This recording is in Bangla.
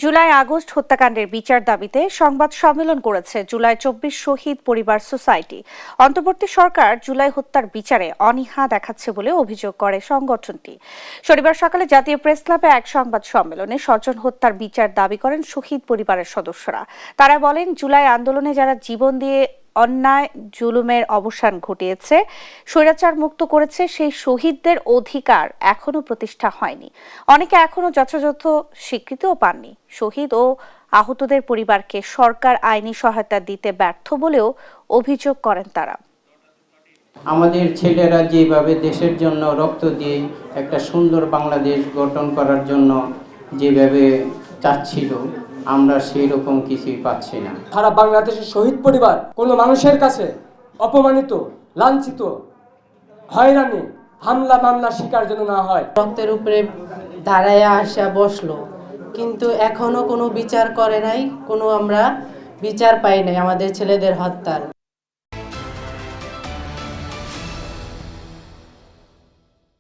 জুলাই আগস্ট হত্যাকাণ্ডের বিচার দাবিতে সংবাদ সম্মেলন করেছে জুলাই 24 শহীদ পরিবার সোসাইটি। অন্তর্বর্তী সরকার জুলাই হত্যার বিচারে অনীহা দেখাচ্ছে বলে অভিযোগ করে সংগঠনটি। শনিবার সকালে জাতীয় প্রেস ক্লাবে এক সংবাদ সম্মেলনে স্বজন হত্যার বিচার দাবি করেন শহীদ পরিবারের সদস্যরা। তারা বলেন, জুলাই আন্দোলনে যারা জীবন দিয়ে অন্যায় জুলুমের অবসান ঘটিয়েছে, স্বৈরাচার মুক্ত করেছে, সেই শহীদদের অধিকার এখনো প্রতিষ্ঠা হয়নি। অনেকে এখনো যথাযথ স্বীকৃতিও পাননি। শহীদ ও আহতদের পরিবারকে সরকার আইনি সহায়তা দিতে ব্যর্থ বলেও অভিযোগ করেন তারা। আমাদের ছেলেরা যেভাবে দেশের জন্য রক্ত দিয়ে একটা সুন্দর বাংলাদেশ গঠন করার জন্য যেভাবে চাচ্ছিল, আমরা সেই রকম কিছুই পাচ্ছি না। সারা বাংলাদেশের শহীদ পরিবার কোনো মানুষের কাছে অপমানিত, লাঞ্ছিত, হয়রানি, হামলা মামলা শিকার যেন না হয়। রক্তের উপরে দাঁড়ায় আসা বসলো, কিন্তু এখনো কোনো বিচার করে নাই, কোনো আমরা বিচার পাই নাই আমাদের ছেলেদের হত্যার।